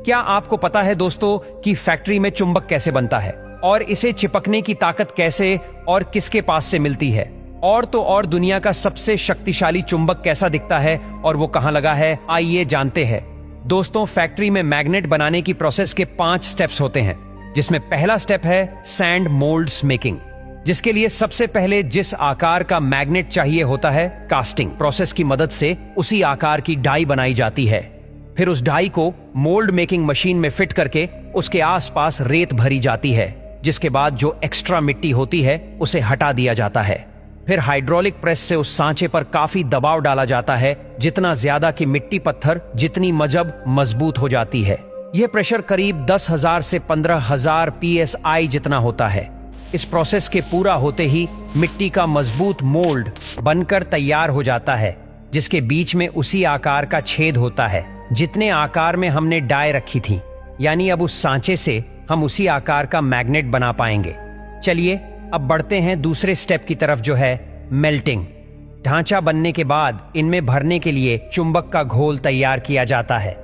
क्या आपको पता है दोस्तों कि फैक्ट्री में चुंबक कैसे बनता है और इसे चिपकने की ताकत कैसे और किसके पास से मिलती है? और तो और दुनिया का सबसे शक्तिशाली चुंबक कैसा दिखता है और वो कहां लगा है, आइए जानते हैं। दोस्तों, फैक्ट्री में मैग्नेट बनाने की प्रोसेस के 5 स्टेप्स होते हैं, जिसमें पहला स्टेप है सैंड मोल्ड्स मेकिंग, जिसके लिए सबसे पहले जिस आकार का मैग्नेट चाहिए होता है, कास्टिंग प्रोसेस की मदद से उसी आकार की डाई बनाई जाती है। फिर उस डाई को मोल्ड मेकिंग मशीन में फिट करके उसके आसपास रेत भरी जाती है, जिसके बाद जो एक्स्ट्रा मिट्टी होती है उसे हटा दिया जाता है। फिर हाइड्रोलिक प्रेस से उस सांचे पर काफी दबाव डाला जाता है, जितना ज्यादा कि मिट्टी पत्थर जितनी मजबूत हो जाती है। यह प्रेशर करीब 10,000 से 15,000 PSI जितना होता है। इस प्रोसेस के पूरा होते ही मिट्टी का मजबूत मोल्ड बनकर तैयार हो जाता है, जिसके बीच में उसी आकार का छेद होता है जितने आकार में हमने डाई रखी थी। यानी अब उस सांचे से हम उसी आकार का मैग्नेट बना पाएंगे। चलिए अब बढ़ते हैं दूसरे स्टेप की तरफ, जो है मेल्टिंग। ढांचा बनने के बाद इनमें भरने के लिए चुंबक का घोल तैयार किया जाता है।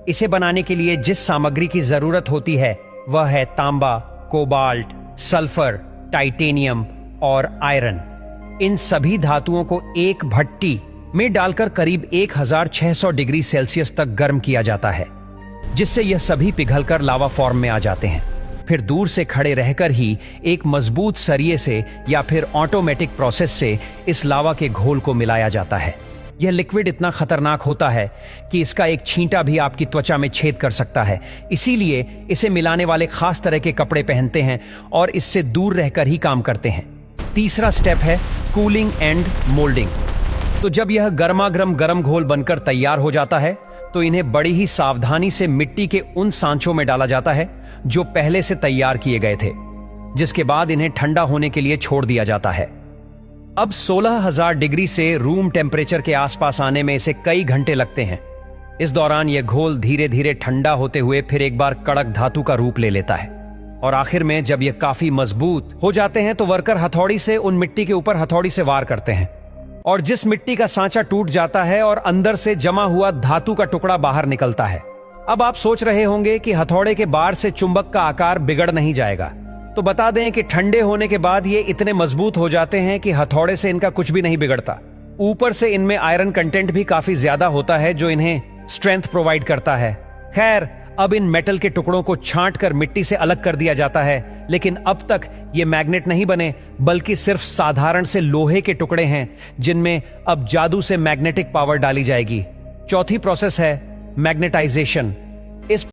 इसे बनाने के लिए जिस सामग्री की जरूरत होती है वह है तांबा, कोबाल्ट, सल्फर, टाइटेनियम और आयरन। इन सभी धातुओं को एक भट्टी में डालकर करीब 1600 डिग्री सेल्सियस तक गर्म किया जाता है, जिससे यह सभी पिघलकर लावा फॉर्म में आ जाते हैं। फिर दूर से खड़े रहकर ही एक मजबूत सरिये से या फिर ऑटोमेटिक प्रोसेस से इस लावा के घोल को मिलाया जाता है। यह लिक्विड इतना खतरनाक होता है कि इसका एक छींटा भी आपकी त्वचा में छेद कर सकता है। इसीलिए इसे मिलाने वाले खास तरह के कपड़े पहनते हैं और इससे दूर रहकर ही काम करते हैं। तीसरा स्टेप है कूलिंग एंड मोल्डिंग। तो जब यह गर्मागर्म गर्म घोल बनकर तैयार हो जाता है तो इन्हें बड़ी ही सावधानी से मिट्टी के उन सांचों में डाला जाता है जो पहले से तैयार किए गए थे, जिसके बाद इन्हें ठंडा होने के लिए छोड़ दिया जाता है। अब 16,000 डिग्री से रूम टेम्परेचर के आसपास आने में इसे कई घंटे लगते हैं। इस दौरान यह घोल धीरे धीरे ठंडा होते हुए फिर एक बार कड़क धातु का रूप ले लेता है और आखिर में जब यह काफी मजबूत हो जाते हैं तो वर्कर हथौड़ी से उन मिट्टी के ऊपर हथौड़ी से वार करते हैं और जिस मिट्टी का सांचा टूट जाता है और अंदर से जमा हुआ धातु का टुकड़ा बाहर निकलता है। अब आप सोच रहे होंगे कि हथौड़े के बार से चुंबक का आकार बिगड़ नहीं जाएगा, तो बता दें कि ठंडे होने के बाद ये इतने मजबूत हो जाते हैं कि हथौड़े से इनका कुछ भी नहीं बिगड़ता। ऊपर से इनमें आयरन कंटेंट भी काफी ज्यादा होता है जो इन्हें स्ट्रेंथ प्रोवाइड करता है। खैर, अब इन मेटल के टुकड़ों को छांट कर मिट्टी से अलग कर दिया जाता है, लेकिन अब तक ये मैग्नेट नहीं बने, बल्कि सिर्फ साधारण से लोहे के टुकड़े हैं जिनमें अब जादू से मैग्नेटिक पावर डाली जाएगी। चौथी प्रोसेस है मैग्नेटाइजेशन।